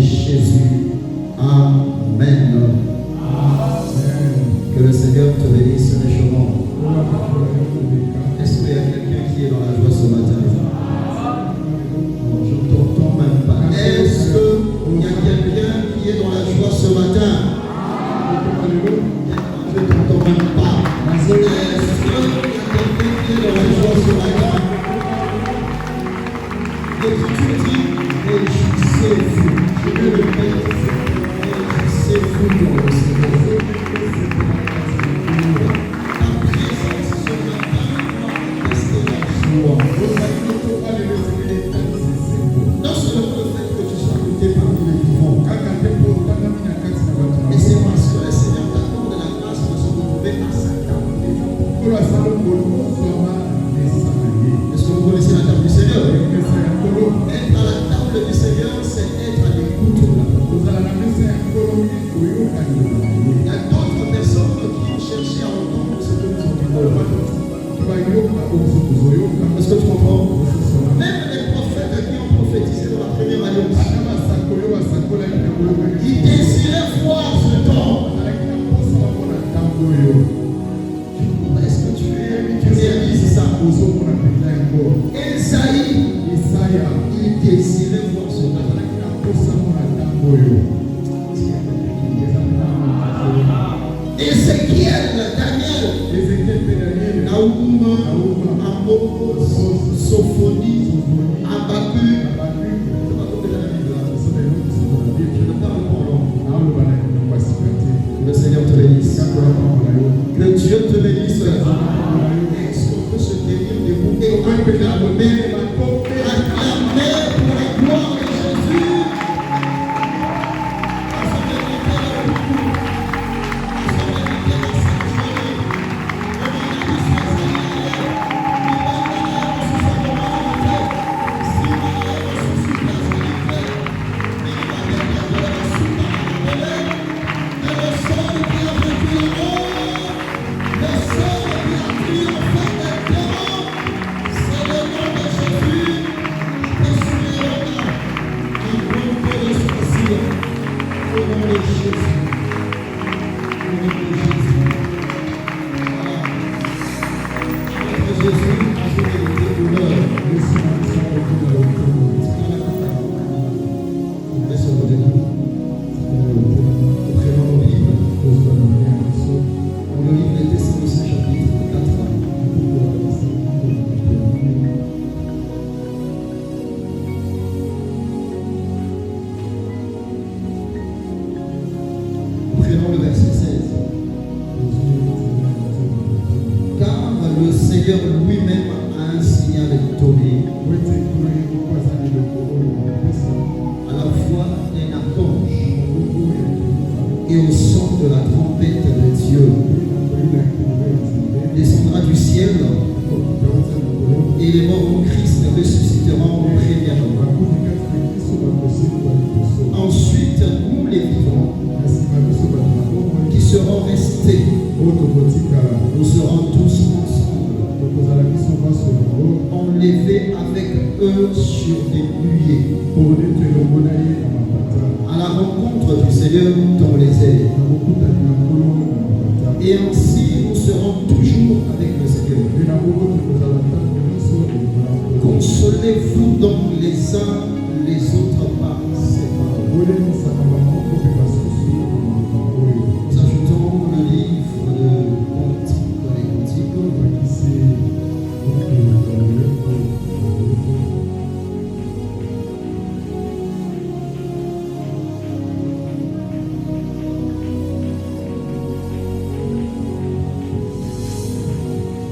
Jésus. Amen. Que le Seigneur te bénisse richement. Est-ce qu'il y a quelqu'un qui est dans la joie ce matin? Je ne t'entends même pas. Est-ce qu'il y a quelqu'un qui est dans la joie ce matin? Je ne t'entends même pas. Est-ce qu'il y a quelqu'un qui est dans la joie ce matin? L'Écriture dit, réjouissez-vous. Je vais le faire. Réjouissez-vous dans le Seigneur. Non seulement le fait que tu sois goûté parmi les vivants, mais c'est parce que le Seigneur t'accorde la grâce de se retrouver à sa table. Est-ce que vous connaissez la table du Seigneur? Être à la table du Seigneur, c'est être à l'écoute de la parole. Il y a d'autres personnes qui ont cherché à entendre ce que nous entendons. Est-ce que tu comprends? Même les prophètes qui ont prophétisé dans la première alliance, ils désiraient voir ce temps. Est-ce que tu réalises ça? Esaïe, il désirait voir ce temps. Ézéchiel, Daniel, Naoum, Amos, Sophonie, Habakkuk. Je ne parle pas long. Que le Seigneur te bénisse. Que Dieu te bénisse. Est-ce qu'on peut se tenir debout et acclamer pour la gloire de Jésus? Consolez-vous donc les uns les autres par ces paroles. Nous ajoutons le livre de Cantiques dans les Cantiques.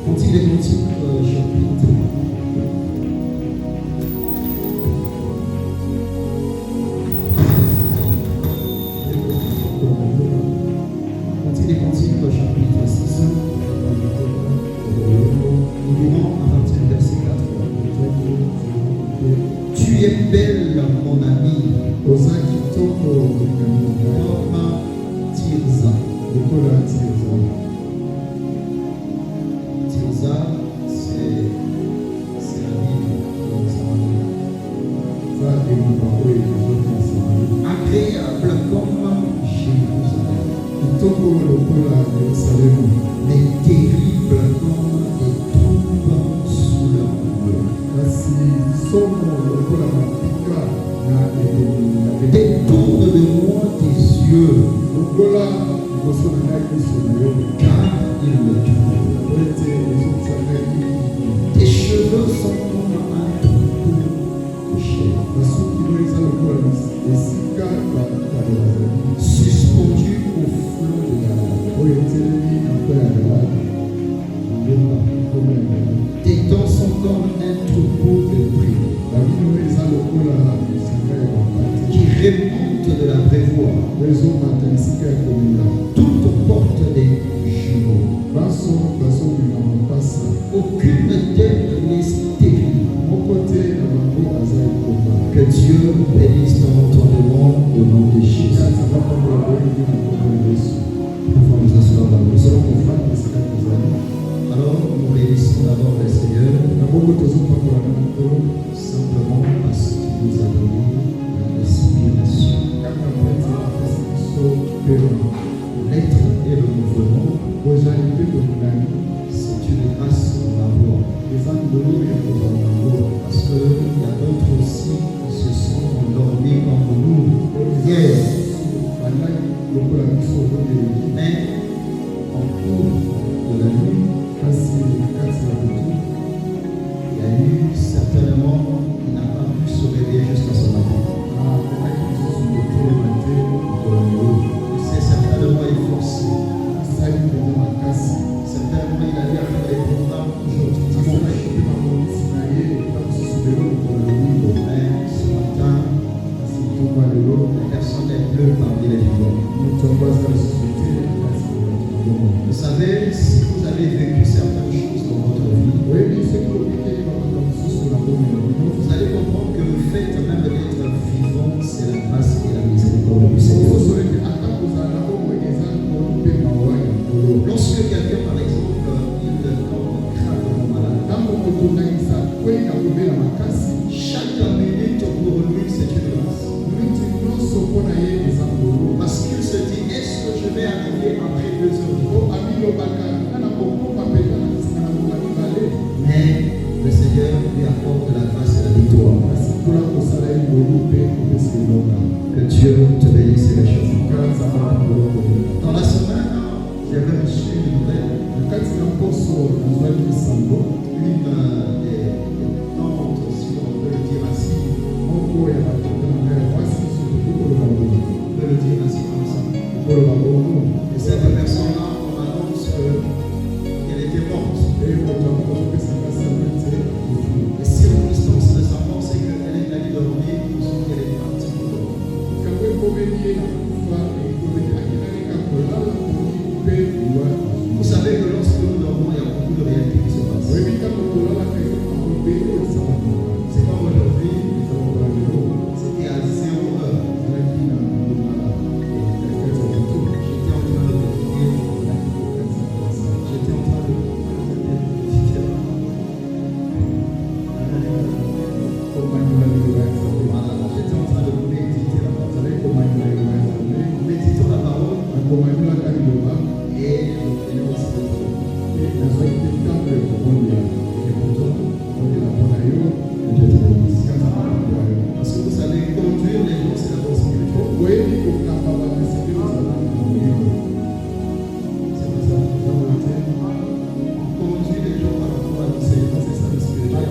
Cantiques des Cantiques, chapitre. Chapitre 6, nous lirons à partir du verset 4. Tu es belle, mon ami, comme Tirza. Tirza, c'est mais terribles comme des troupes sous leur boule. Détourne de moi tes yeux, car ils me trouvent. Tes cheveux sont comme un troupeau de chèvres, suspendu au fond de la lave. Tes dents sont comme un troupeau de prix qui remonte de la vraie voie. Toutes portent des jumeaux. Aucune d'elles n'est stérile. Que Dieu bénisse ton entendement au nom de Jésus. Pouvons nous asseoir dans le sol. Alors, nous bénissons d'abord le Seigneur, simplement parce qu'il nous a donné l'inspiration. L'être et le mouvement, c'est une grâce pour l'avoir. Parce qu'il y a d'autres aussi qui se sont endormis comme nous hier. Mais en cours de la nuit, il y a eu certainement, il n'a pas pu se réveiller jusqu'à ce matin. C'est certainement forcé. Certainement, il a dû faire des programmes aujourd'hui. Mais ce matin, la personne est bleue parmi les vivants. Vous savez, si vous avez vécu certaines choses dans votre vie, vous allez comprendre que le fait même d'être vivant, c'est la grâce et la miséricorde du Seigneur. Lorsque quelqu'un, par exemple, il tombe gravement malade, chaque minute pour lui, c'est une grâce. Parce qu'il se dit, est-ce que je vais arriver après 2 heures? Mais le Seigneur lui apporte la grâce et la victoire. Que Dieu te bénisse et les choses. Dans la semaine, j'avais reçu une nouvelle. Une des tantes, si on peut le dire ainsi. On peut le dire ainsi comme ça. Et cette personne-là, on annonce qu'elle était morte. Les circonstances de sa mort, c'est qu'elle est allée dormir, ou qu'elle est partie. Vous savez que lorsque nous dormons, il y a beaucoup de réalités qui se passent. C'est comme aujourd'hui, c'était à 0 heure. J'étais en train de méditer. Méditons la parole. Et parce que vous savez, conduire les gens, c'est la force spirituelle. C'est pas ça. Conduire les gens par rapport à l'enseignement, c'est ça le spirituel.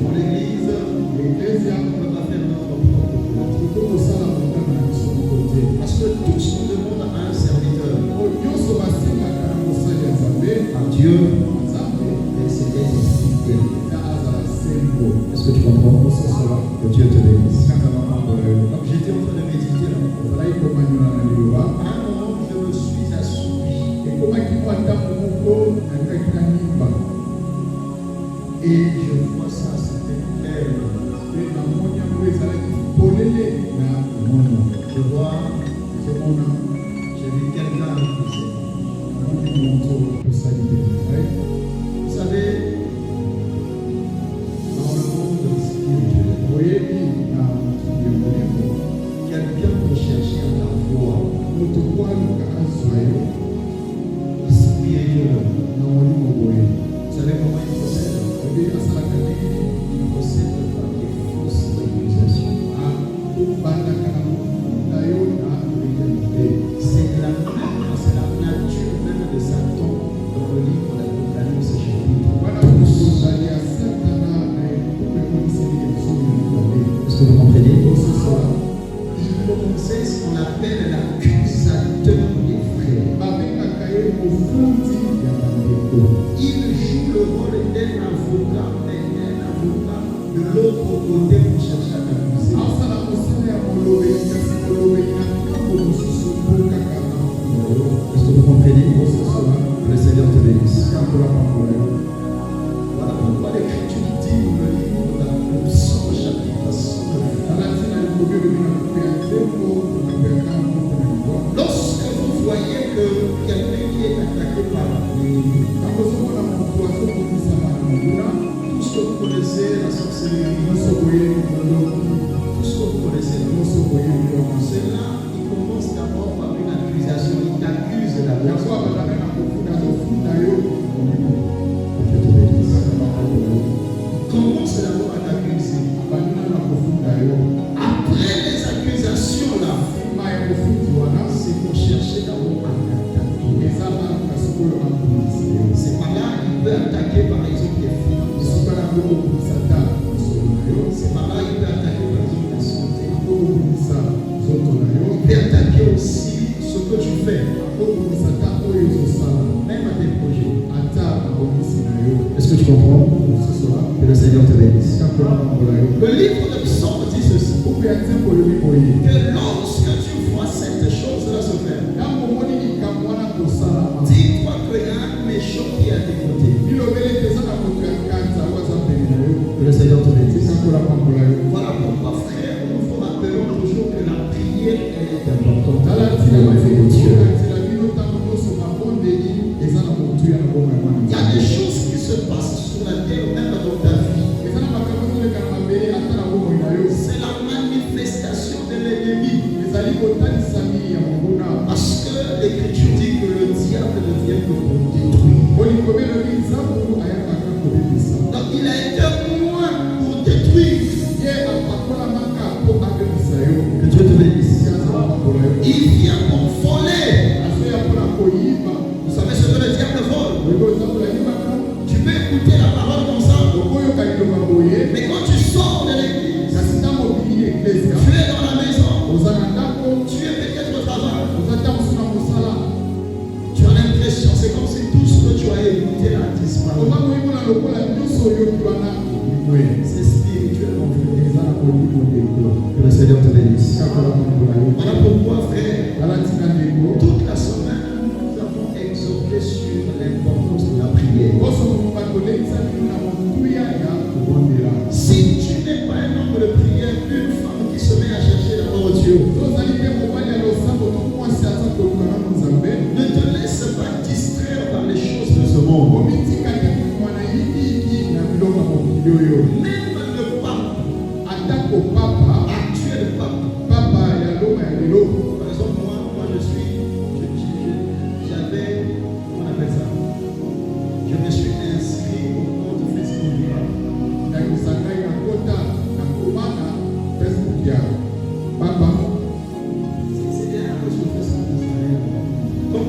Pour l'église, on ne peut pas faire notre propre politique. Parce que tous nous demandent à un serviteur. À Dieu, mais c'est des fidèles. Est-ce que tu comprends? Que Dieu te bénisse. Donc j'étais en train de méditer là. À un moment, je me suis assoupi. Et je vois ça, c'était elle. Je vois, j'ai vu quelqu'un qui vous savez, dans le monde spirituel, quelqu'un peut chercher à t'avoir. appelle l'accusateur des frères. Il joue le rôle d'un avocat, mais un avocat de l'autre côté pour chercher à t'accuser. Est-ce que vous comprenez? Le Seigneur te bénisse. Voilà pourquoi l'Écriture dit dans le livre de la Psaume chapitre 109. Lorsque vous voyez que quelqu'un qui est attaqué par l'ennemi, tout ce que vous connaissez, la sorcellerie, tout ce que vous connaissez, cela, il commence d'abord par une accusation. Il t'accuse d'abord. Commence d'abord à t'accuser. Après les accusations là, c'est pour chercher d'abord à t'attaquer. C'est par là qu'il peut attaquer par exemple les finances. C'est par là qu'il peut attaquer par exemple la santé. Il peut attaquer aussi ce que tu fais. Même à tes projets. Est-ce que tu comprends? Que le Seigneur te bénisse. Le livre de Psaume dit ceci. Que lorsque tu vois cette chose-là se faire, dis-toi qu'il y a un méchant qui est à tes côtés. Que le Seigneur te bénisse. Voilà pourquoi, frère, nous vous rappelons toujours que la prière elle est importante. Il y a des choses qui se passent sur la terre, même dans ta vie. C'est la manifestation de l'ennemi. Parce que l'Écriture dit que le diable ne vient que pour détruire. Donc il a été loin pour détruire. Que Dieu te bénisse. Il vient pour voler. Vous savez ce que le diable vole? Tu peux écouter la parole comme ça. Mais quand tu sors de l'église, tu es dans la maison, tu es peut-être au travail, tu as l'impression, c'est comme si tout ce que tu as écouté a disparu. C'est spirituellement. Que le Seigneur te bénisse. Voilà pourquoi, frère, toute la semaine, nous avons exhorté sur l'importance de la prière. Si tu n'es pas un homme de prière, une femme qui se met à chercher d'abord Dieu, ne te laisse pas distraire par les choses de ce monde. Même le pape, actuel pape, par exemple, moi je suis, j'avais, comment on appelle ça? Je me suis inscrit au compte Facebook. C'est bien que je fais ça. Donc,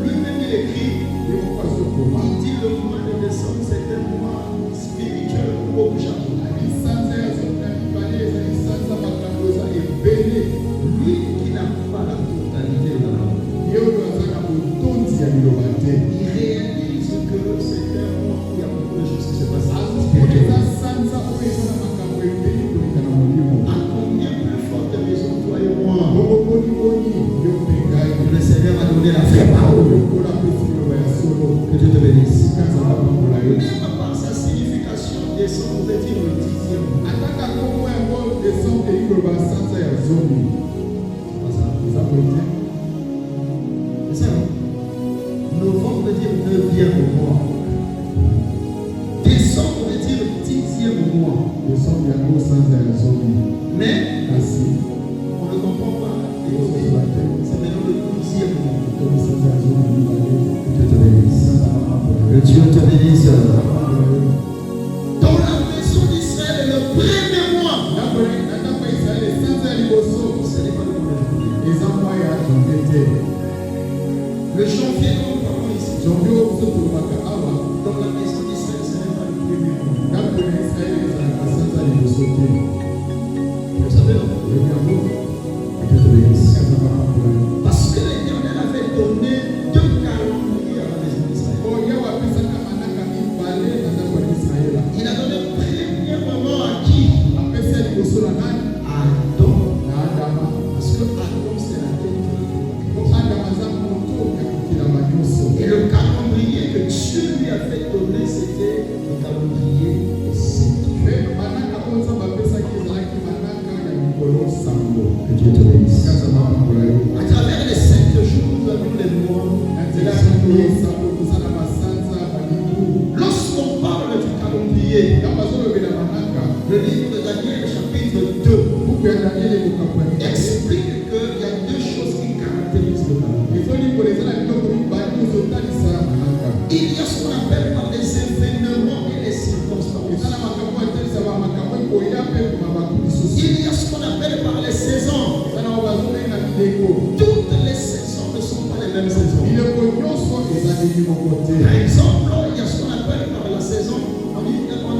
lui-même il écrit, il dit le mois de décembre, c'est un mois spirituel pour beaucoup de gens. Lui qui n'a pas la totalité de la langue, il réalise que c'est un mois où il y a beaucoup de choses qui se passent. À combien plus forte maison toi et moi? Le Seigneur a donné la vraie parole. Que Dieu te bénisse. Même par sa signification, décembre veut dire le 10e. C'est ça. Novembre veut dire 9e mois. Décembre veut dire 10e mois. Mais on ne comprend pas. C'est maintenant le 12e mois. Que Dieu te bénisse. Dans la maison d'Israël, le premier mois. Ce n'est pas le mois de janvier. Le janvier, nous parlons ici. Dans la maison d'Israël, ce n'est pas le premier mois. Vous savez, non? Que Dieu te bénisse. Que Dieu te bénisse. À travers les 5 jours, nous avons les mois. Lorsqu'on parle du calendrier, le livre de Daniel, chapitre 2, explique qu'il y a 2 choses qui caractérisent le calendrier. Il y a ce qu'on appelle par les événements et les circonstances. Il y a ce qu'on appelle par les saisons. Toutes les saisons ne sont pas les mêmes saisons. Par exemple, il y a ce qu'on appelle par la saison. En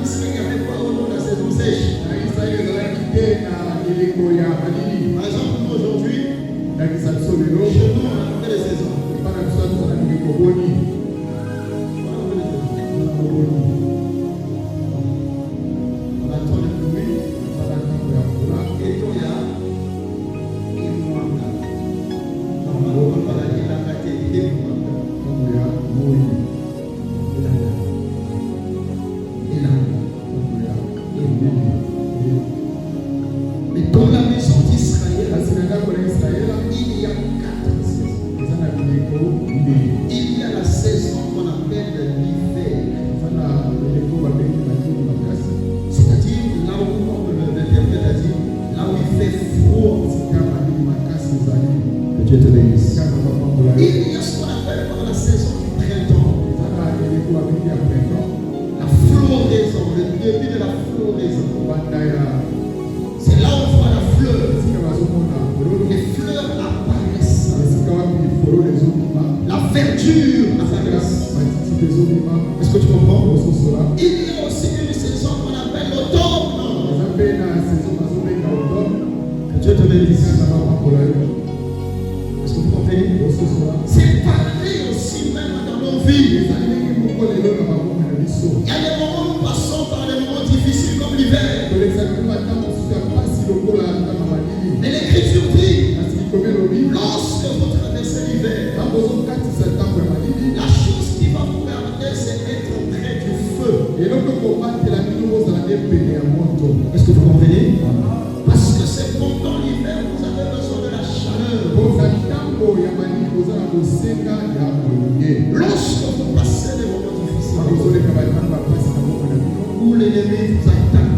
Israël, il n'y avait pas au nom de la saison sèche. Par exemple, nous aujourd'hui, chez nous, on a fait les saisons. On attend les pluies. Et quand il y a une mois, normalement, on va aller la mater et mais dans la maison d'Israël, il y a 4 saisons. Il y a la saison qu'on appelle l'hiver. C'est-à-dire là où, comme le interprète a dit, là où il fait froid. Que Dieu te bénisse. Il y a ce qu'on appelle par la saison du printemps. La floraison, le début de la floraison. C'est là où on voit la fleur. Les fleurs apparaissent. La verdure apparaît. Est-ce que tu comprends? Il y a aussi une saison qu'on appelle l'automne. Que Dieu te bénisse. Est-ce que vous comprenez? C'est pareil aussi même dans nos vies. Il y a des moments où nous passons par des moments difficiles comme l'hiver. Mais l'Écriture dit, lorsque vous traversez l'hiver, la chose qui va vous garder, c'est être près du feu. Est-ce que vous comprenez? Parce que c'est pendant l'hiver que vous avez besoin de la chaleur. Lorsque vous passez des moments difficiles, où l'ennemi vous attaque,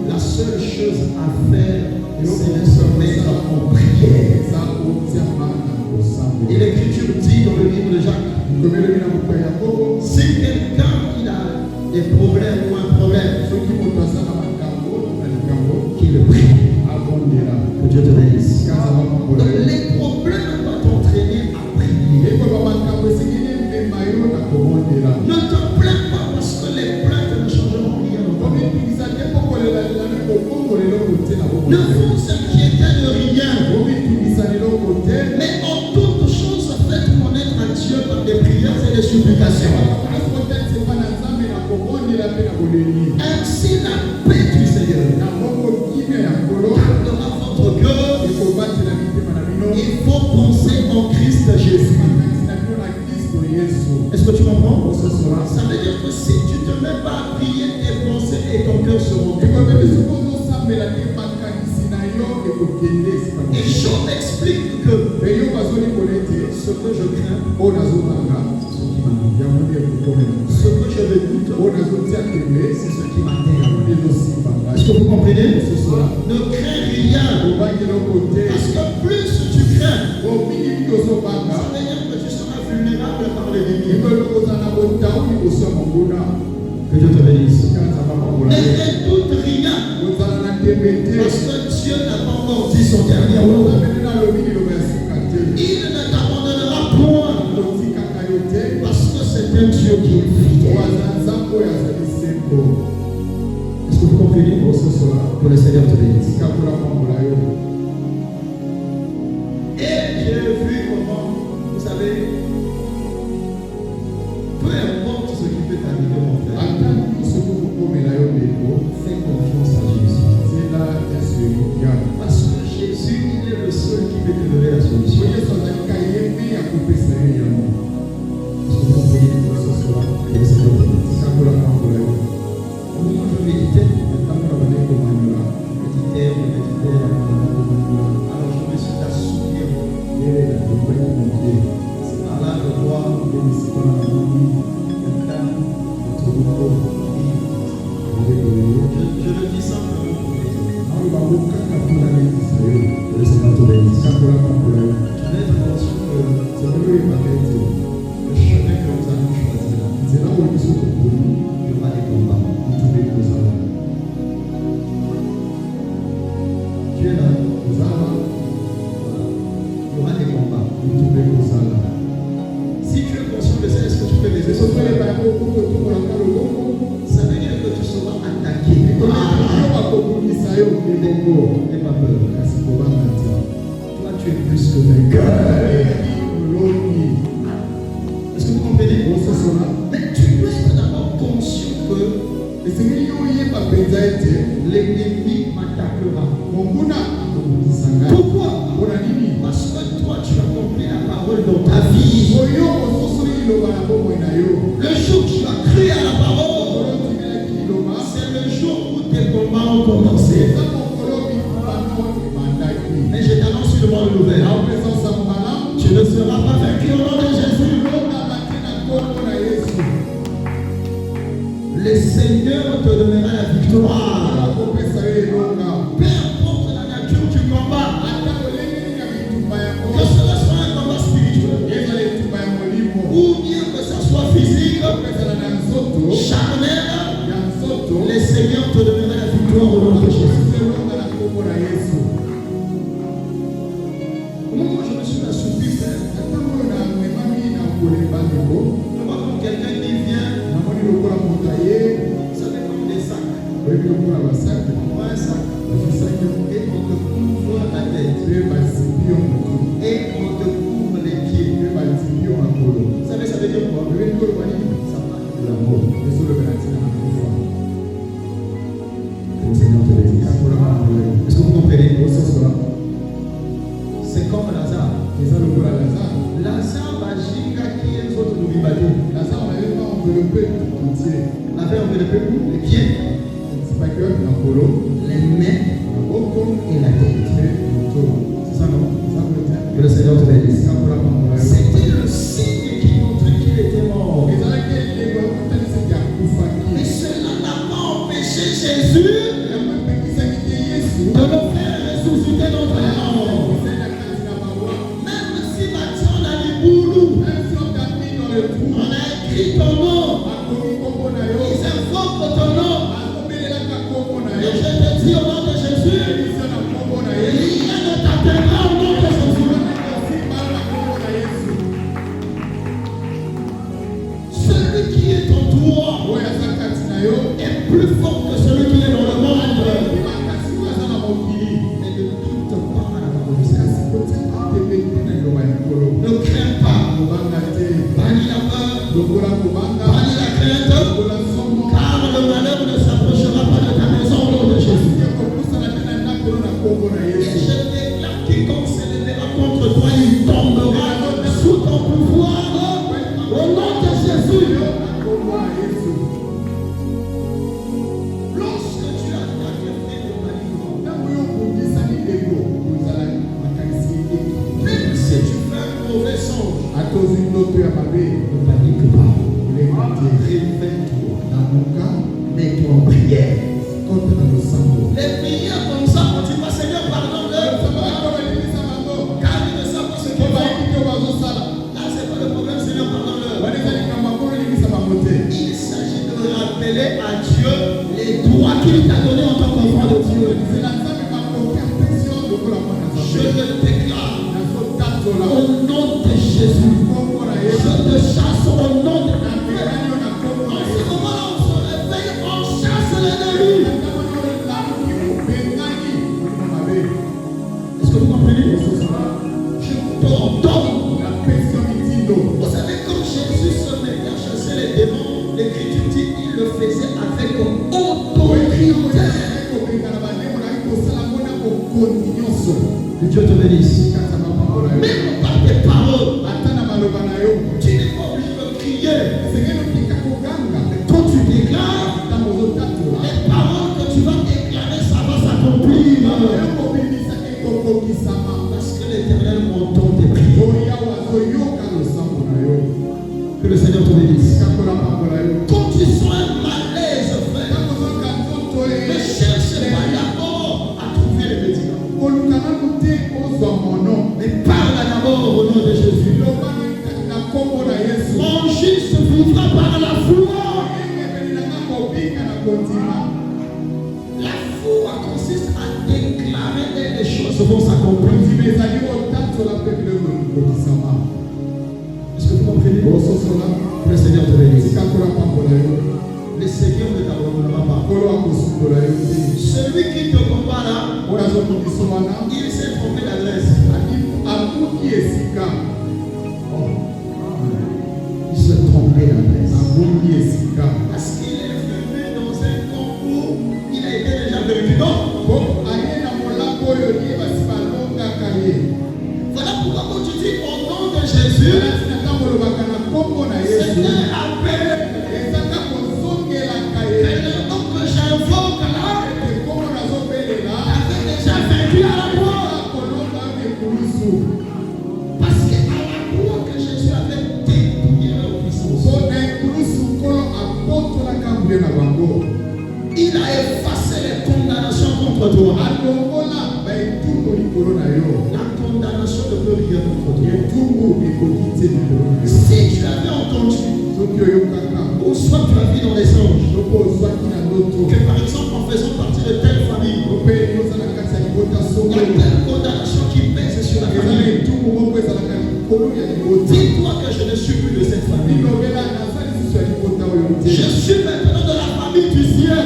la seule chose à faire, c'est de se mettre en prière. Et l'Écriture dit dans le livre de Jacques, si quelqu'un il a des problèmes ou un problème, qu'il prie. Que Dieu te bénisse. Donc les problèmes doivent t'entraîner à prier. Ne te plains pas parce que les plaintes ne changeront rien. Ne vous inquiétez de rien. Mais en toute chose, faites connaître à Dieu par des prières et des supplications. Ainsi la paix du Seigneur gardera votre cœur. Il faut penser en Christ Jésus. Est-ce que tu comprends? Ça veut dire que si tu ne te mets pas à prier, tes pensées et ton cœur seront. Et Job explique que ce que je crains, ce que je redoute, c'est ce qui m'atteint. Est-ce que vous comprenez? Ne crains rien. Parce que plus tu crains, ça veut dire que tu seras vulnérable par l'ennemi. Que Dieu te bénisse. Ne redoute rien. Parce que Dieu n'a pas encore dit son dernier mot. Il ne t'abandonnera point. Parce que c'est un Dieu qui est fidèle. Est-ce que vous comprenez? Que le Seigneur te bénisse. Et j'ai vu comment, vous savez, peu importe ce qui peut t'arriver, mon frère, fais confiance à Jésus. Parce que Jésus, il est le seul qui peut te donner la solution. Est-ce que vous comprenez? Que le Seigneur te bénisse. Au moment où je méditais, je méditais Tu es là. Il y aura des combats. Si tu es conscient de ça, est-ce que tu peux les aider? Ça veut dire que tu seras attaqué. N'aie pas peur. Toi, tu es plus que vainqueur. Est-ce que vous comprenez? Mais tu dois être d'abord conscient que l'ennemi m'attaquera. Pourquoi? Parce que toi, tu as compris la parole dans ta vie. Le jour que tu as cru à la parole, c'est le jour où tes combats ont commencé. Mais je t'annonce une bonne nouvelle. Tu ne seras pas vaincu au nom de Jésus. Le Seigneur te donnera la victoire. Peu importe la nature du combat, que ce soit un combat spirituel ou bien que ce soit physique, charnel, le Seigneur te donnera la victoire au nom de Jésus. Au moment où je me suis assoupi, frère, je vois comme quelqu'un qui vient, ça dépend des sacs. On prend un sac et on te couvre la tête et on te couvre les pieds. Vous savez, ça veut dire quoi? Ça parle de la mort. Que le Seigneur te bénisse. Est-ce que vous comprenez? C'est comme Lazare. Lazare va giga qui est autre nous vivait. Lazare avait enveloppé les pieds, les mains et la tête. C'est ça, non? Que le Seigneur te bénisse. C'était le signe qui montrait qu'il était mort. Mais cela n'a pas empêché Jésus de le faire ressusciter notre âme. Même si Matthieu a dit boulou, on a écrit ton nom, ils invoquent ton nom. Et je te dis au nom de Jésus, rien ne t'atteindra au nom de Jésus. Celui qui est en toi est plus fort que celui qui est dans le monde. Mais ne doute pas à la parole. Ne crains pas. Bannis la peur. Bannis la crainte. Car le malheur ne s'approchera pas de ta maison au nom de Jésus. Et je déclare quiconque s'élèvera contre toi, il tombera sous ton pouvoir au nom de Jésus. Lorsque tu attaques le fait de paniquement, même si tu fais un mauvais songe, ne panique pas. Réveille-toi. Mets-toi en prière. Les prières comme ça, quand tu vas, Seigneur, pardonne-leur. Car ils ne savent pas ce qu'ils font. Là, c'est pas le problème, Seigneur, pardonne-leur. Il s'agit de rappeler à Dieu les droits qu'il t'a donnés en tant qu'enfant de Dieu. Je le déclare au nom de Jésus. Je te chasse au nom de Jésus. En ce moment-là, on se réveille, on chasse l'ennemi. Est-ce que vous comprenez? Je t'ordonne. Vous savez, comme Jésus se mettait à chasser les démons, l'Écriture dit qu'il le faisait avec autorité. Que Dieu te bénisse. Même par tes paroles, tu n'es pas obligé de crier. Quand tu déclares, les paroles que tu vas déclarer, ça va s'accomplir. Parce que l'Éternel entend tes prières. Que le Seigneur te bénisse. Quand tu sois un malaise, frère, ne cherche pas d'abord à trouver les médicaments. Mais parle d'abord au nom de Jésus. Mon juste vivra par la foi. La foi consiste à déclarer des les choses vont s'accomplir. Est-ce que vous comprenez? Le Seigneur te bénisse. Le Seigneur ne t'abandonnera pas. Celui qui te combat là, il s'est trompé d'adresse. Il s'est trompé d'adresse. Parce qu'il est venu dans un concours, il a été déjà vaincu. Donc, voilà pourquoi quand tu dis au nom de Jésus, c'est un appel. Et le nom que j'invoque là, avait déjà vaincu à la croix. Parce qu'à la croix que Jésus avait dépouillé leur puissance. Il a effacé les condamnations contre toi. La condamnation ne peut rien contre toi. Si tu avais entendu, ou soit tu as vu dans les anges, que par exemple en faisant partie de telle famille, il y a telle condamnation qui pèse sur la famille. Dis-toi que je ne suis plus de cette famille. Je suis maintenant de la famille du ciel.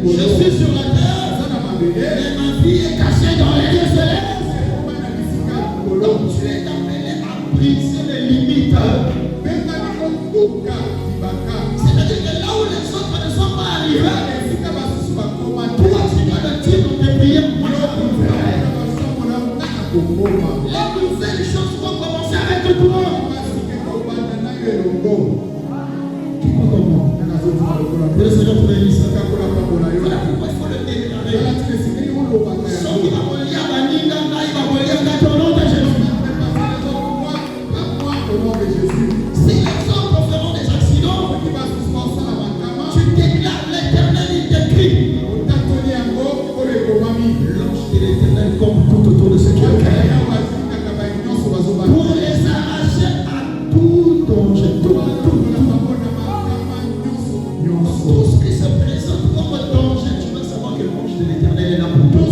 Je suis sur la terre, mais ma vie est cachée dans les lieux célestes. Donc tu es appelé à briser les limites. C'est-à-dire que là où les autres ne sont pas arrivés, toi tu dois le dire dans tes prières. Les nouvelles choses vont commencer avec toi. Tu crois comment? Que le Seigneur te bénisse. Voilà pourquoi il faut le déclarer. Sauf qu'il va relier à Baninga, il va relier à ton nom de Jésus. Si les hommes feront des accidents, tu déclares l'éternel, il t'écrit. L'ange de l'éternel comme tout autour de ce qui est pour les arracher à tout danger, tout ce qui se présente comme danger, tu vas savoir que l'ange de l'éternel est là pour toi.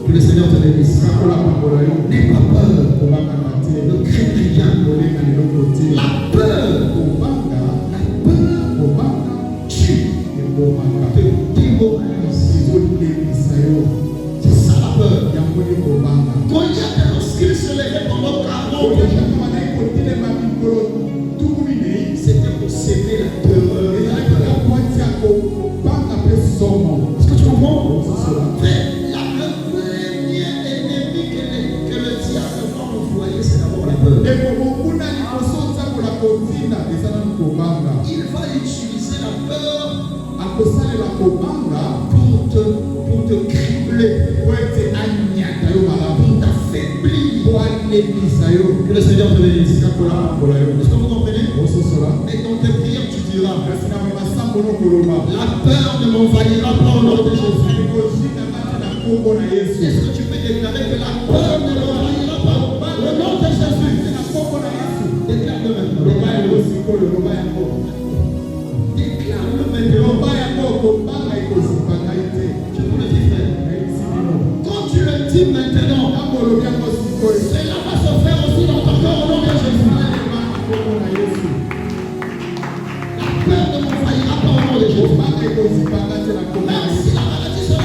Que le Seigneur te bénisse. N'aie pas peur. Ne crains rien. La peur tue. Te démoralise. C'est ça la peur. Goliath, lorsqu'il se levait pendant 40 c'était pour s'aimer la terreur. Est-ce que tu comprends? Mais le premier ennemi que le diable va envoyer, c'est d'abord la peur. Il va utiliser la peur pour te cribler, pour t'affaiblir. Que le Seigneur te bénisse. Est-ce que vous comprenez? Et dans tes prières, tu diras: la peur ne m'envahira pas au nom de Jésus. Est-ce que tu peux déclarer que la peur ne m'envahira pas au nom de Jésus? Déclare-le maintenant. Déclare-le maintenant. Je vous le dis, frère. Quand tu le dis maintenant, cela va se faire aussi dans ton cœur au nom de Jésus. La peur ne m'envahira pas au nom de Jésus. Même si la maladie sera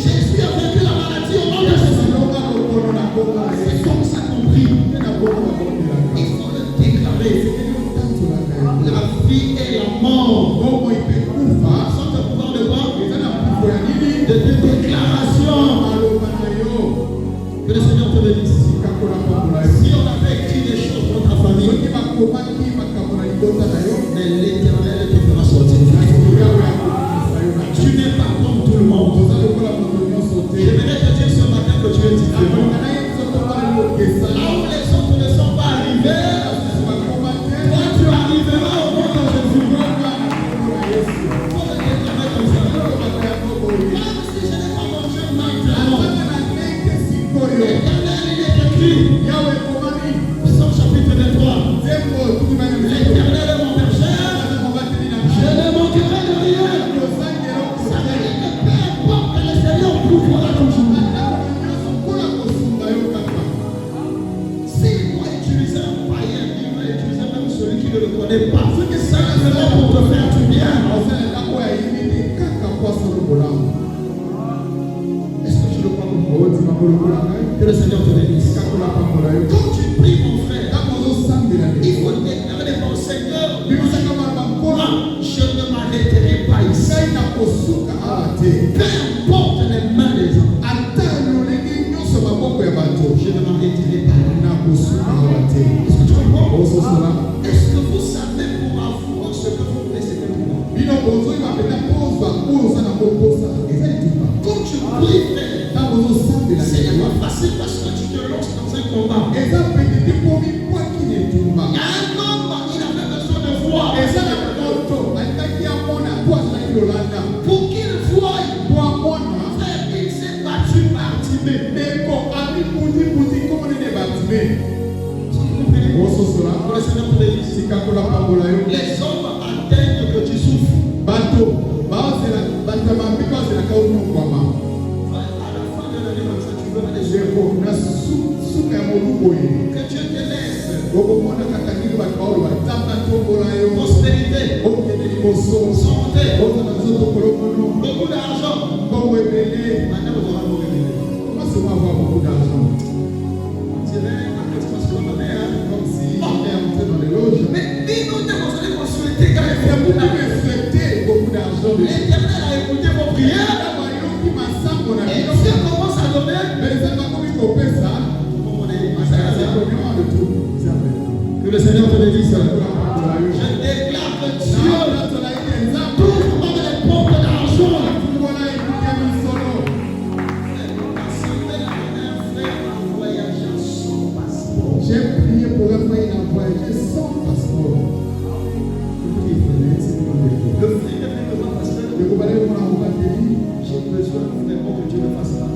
Jésus a vaincu la maladie au nom de Jésus. C'est comme ça compris. Il faut le déclarer. La vie et la mort sont le pouvoir de quoi? De déclaration. Que le Seigneur te bénisse. Si on avait écrit des choses dans ta famille, mais l'Éternel te fera sortir. Tu n'es pas comme tout le monde. J'aimerais te dire ce matin que tu es différent. Là où les autres ne sont pas arrivés, toi tu arriveras au nom de Jésus. Faut le déclarer comme ça. Même si je n'ai pas mon Dieu maintenant, l'Éternel il est écrit. Psaume chapitre 23. L'Éternel est mon berger, Quand tu pries, c'est pas facile parce que tu te lances dans un combat. Il y a un homme, il avait besoin de voir. Pour qu'il voie, frère, il s'est battu par Timée. Les hommes atteignent que tu souffres. À la fin de l'année, tu veux aller sur que Dieu te laisse prospérité, santé, beaucoup d'argent. Maintenant, vous aurez beaucoup d'argent. On dirait un peu de comme si on est entré dans les loges. Mais dis-nous, vous allez consulter quand il y a beaucoup d'argent. L'Éternel a écouté vos prières. Et Dieu commence à donner. Que le Seigneur te bénisse. Je déclare que Dieu t'ouvre comme les portes d'argent. J'ai prié pour un frère à voyager sans passeport. Le frère n'a pas besoin de passeport. J'ai besoin vraiment que Dieu me fasse ça.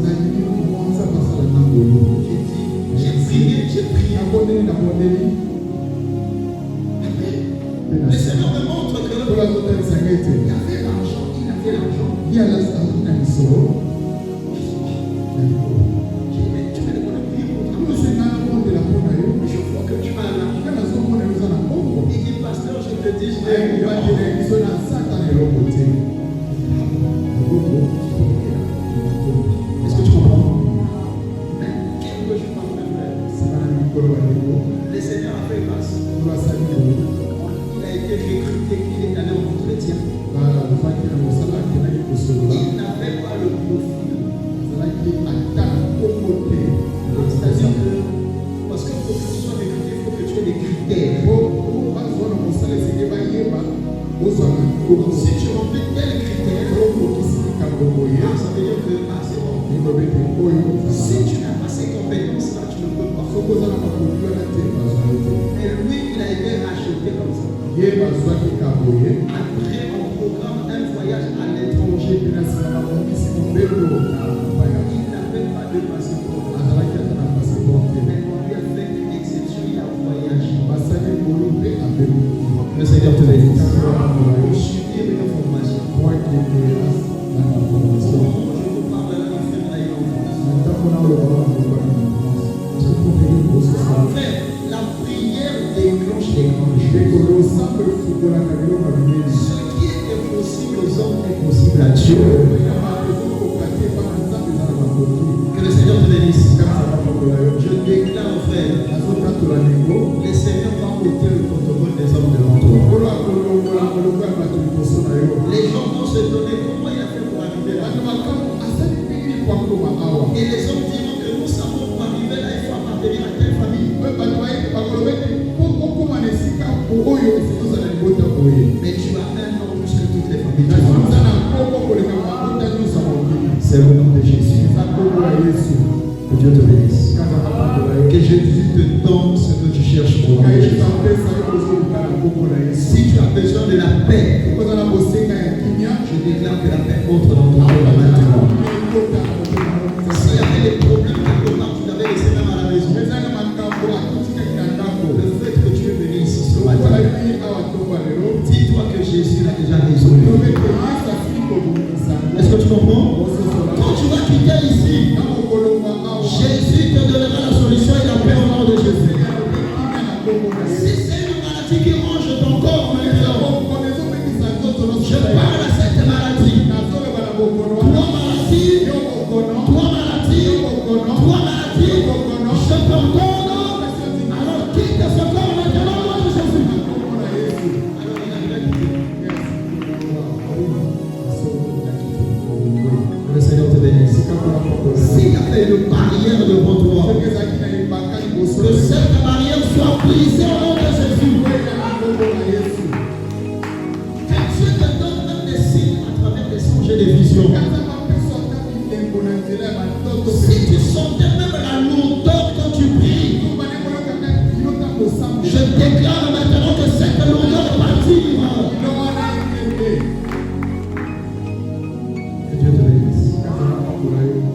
J'ai prié. Le Seigneur me montre que il avait l'argent. Il a l'argent. Tu me demandes de prier pour toi. Je vois que tu m'as là. Il dit, pasteur, je te dis, je l'ai. Est-ce que tu comprends? Mais quelques jours par même, le Seigneur a fait grâce. Il a été recruté, il est allé en entretien. Il n'avait pas le profil. C'est-à-dire que, parce que pour que tu sois recruté, il faut que tu aies des critères. Si tu remplis tel critère, ça veut dire que c'est bon. Si tu n'as pas ces compétences-là, tu ne peux pas. Et lui, il a été racheté comme ça. Après, on programme un voyage à l'étranger. Il n'avait pas de passeport. Mais on lui a fait une exception, il a voyagé. Le Seigneur te bénisse. Pour suivre une formation. Je vous parle là, il fait là, en France. Frère, la prière déclenche les grandes choses. Ce qui est impossible aux hommes est possible à Dieu. Que le Seigneur te bénisse. Je déclare, frère, le Seigneur va ôter le protocole des hommes devant toi. Les gens vont se donner comment il a fait pour arriver là. Et les hommes diront que nous savons pour arriver là, il faut appartenir à telle famille. Mais tu as un nom plus que toutes les familles. C'est au nom de Jésus. Que Dieu te bénisse. Que Jésus te donne ce que tu cherches pour toi. Si tu as besoin de la paix, je déclare que la paix entre dans ton cœur maintenant. S'il y avait des problèmes quelque part, tu l'avais laissé même à la maison. Le fait que tu es venu ici ce matin, dis-toi que Jésus l'a déjà résolu. Est-ce que tu comprends? Quand tu vas quitter ici, Jésus te donnera la solution et la paix au nom de Jésus. Si c'est une maladie qui ronge ton corps maintenant, je parle à cette maladie. Trois maladies, je t'ordonne. Alors quitte ce corps maintenant au nom de Jésus. Alors il a bien quitté. Le Seigneur te bénisse. S'il y avait une barrière devant toi, que cette barrière soit brisée au nom de Jésus. Que Dieu te donne même des signes à travers des songes et des visions. Si tu sentais même la lourdeur quand tu pries, je déclare maintenant que cette lourdeur est partie. Que Dieu te bénisse.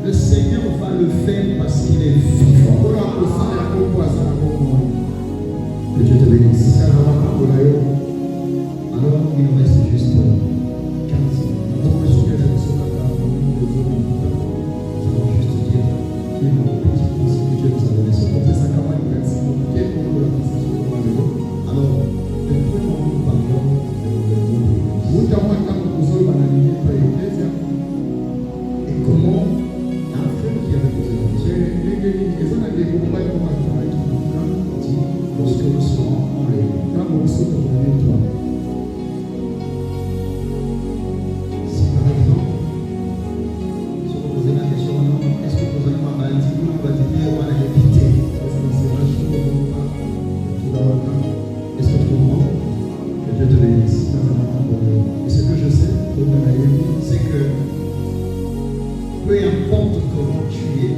Le Seigneur va le faire parce qu'il est vivant. Que Dieu te bénisse. Alors, il nous reste juste 15 minutes. Nous allons juste dire une petite pensée que Dieu nous a donnée. Alors, le premier moment nous parlons et comment il y a un frère qui avait posé la question. Lorsque nous serons en l'air, si par exemple, si vous posez la question, est-ce que vous allez m'avoir dit ou vous allez dire, on va l'éviter? Est-ce que tu comprends? Que Dieu te bénisse. Et ce que je sais, c'est que peu importe comment tu es,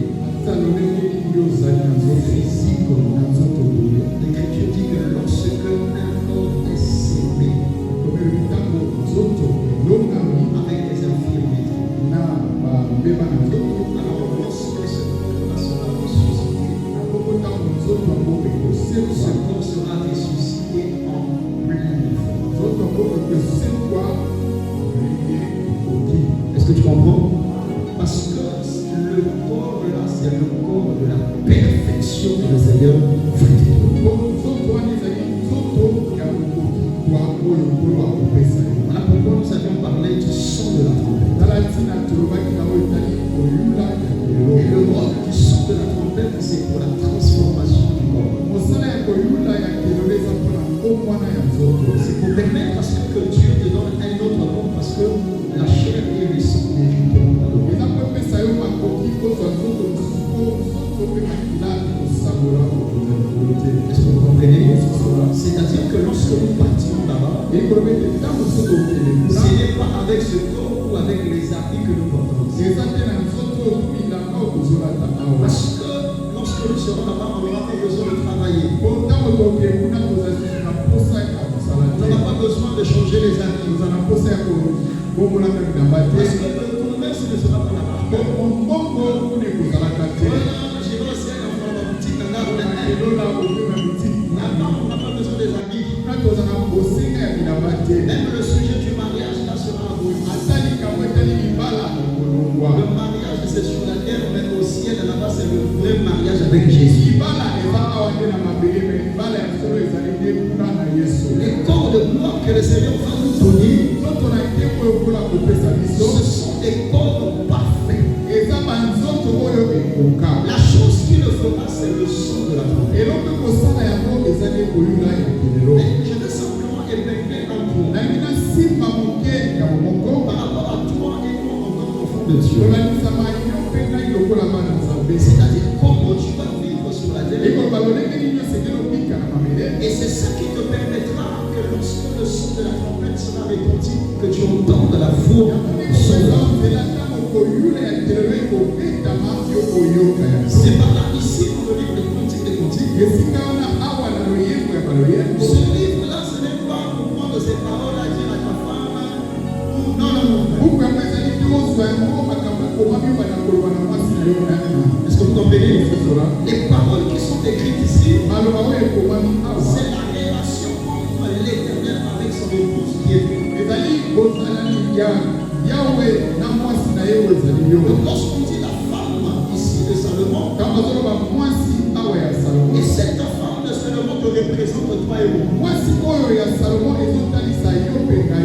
physiquement, l'Écriture dit que lorsque un homme est sémé avec des infirmités, alors lorsque ce corps sera ressuscité, ce corps sera ressuscité en pleine forme. Est-ce que tu comprends? Parce que le corps là, c'est le corps de la perfection que le Seigneur veut. Voilà pourquoi nous avions parlé du son de la trompette. Et le rôle du son de la trompette, c'est pour la transformation du corps. C'est pour permettre à ce que Dieu te donne un autre corps, parce que la chair et le sang n'hériteront pas de l'autre. Est-ce que vous comprenez? C'est-à-dire que lorsque nous partirons là-bas, ce n'est pas avec ce corps ou avec les habits que nous portons. Parce que lorsque nous serons là-bas, on n'aura pas besoin de travailler. On n'aura pas besoin de changer les habits. Parce que le commerce ne sera pas là-bas. Maintenant, on n'a pas besoin des habits. Même le sujet du mariage là sera aboli. Le mariage c'est sur la terre, mais au ciel là-bas c'est le vrai mariage avec Jésus. Les corps de gloire que le Seigneur va nous donner, ce sont des corps parfaits. La chose qui le fera, c'est le son de la trompette. Mais je veux simplement épingler un point par rapport à toi et moi en tant qu'enfant de Dieu. C'est-à-dire comment tu vas vivre sur la terre. Et c'est ça qui te permettra que lorsque le son de la trompette sera répandu, que tu entendes la voix sonore. C'est par là ici dans le livre de Cantique des Cantiques. Ce livre-là, ce n'est pas pour prendre ces paroles à dire à ta femme. Non. Est-ce que vous comprenez? Les paroles qui sont écrites ici, c'est la relation entre l'Éternel avec son épouse qui est venue. Donc lorsqu'on dit la femme ici de Salomon, et cette femme de Salomon te représente toi et moi.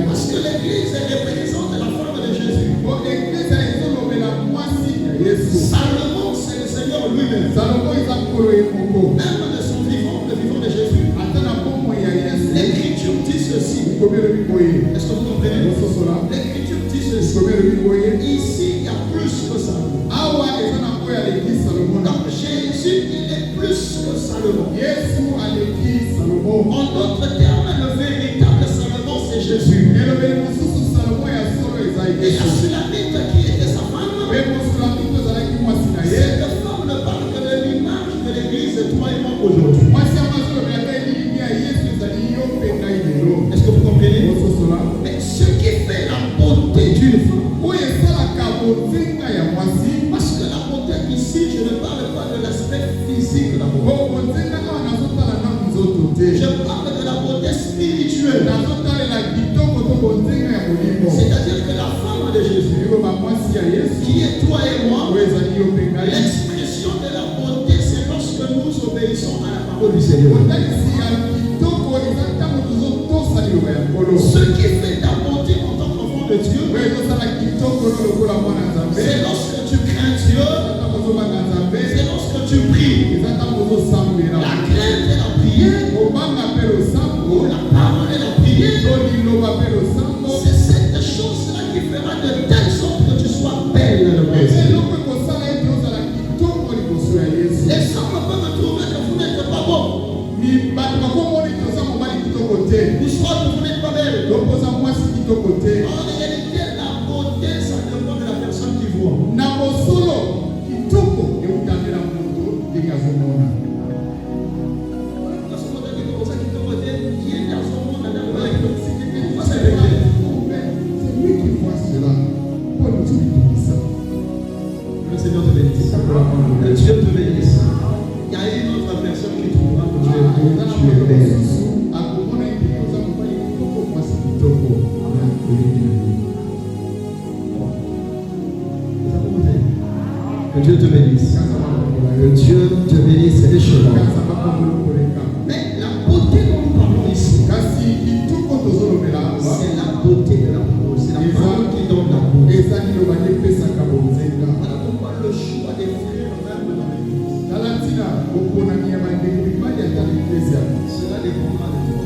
Parce que l'Église représente la femme de Jésus. Salomon, c'est le Seigneur lui-même. Même de son vivant, le vivant de Jésus. L'Écriture dit ceci. Est-ce que vous comprenez? L'Écriture dit ceci. Ici, il y a plus que ça. Donc Jésus, il est plus que Salomon. En d'autres termes, le véritable Salomon, c'est Jésus. Et la Sulamite qui était sa femme, c'est C'est-à-dire que la femme de Jésus, qui est toi et moi, l'expression de la beauté, c'est lorsque nous obéissons à la parole du Seigneur. Ce qui fait ta beauté en tant qu'enfant de Dieu, c'est lorsque tu crains Dieu, c'est lorsque tu pries. La crainte et la prière, la parole et la prière, c'est cette chose-là qui fera de telle sorte que tu sois belle. Les hommes peuvent trouver que vous n'êtes pas bon. Vous soit que vous n'êtes pas belle. En réalité, la beauté, ça dépend de la personne qui voit. Le Seigneur te bénisse. Que Dieu te bénisse. Il y a une autre personne qui trouvera que tu es belle. Que Dieu te bénisse. Que Dieu te bénisse. C'est des choses. Mais la beauté dont nous parlons ici, c'est la beauté de la parole. C'est la parole qui donne la beauté. Voilà pourquoi le choix des frères même dans l'église, cela dépendra de toi.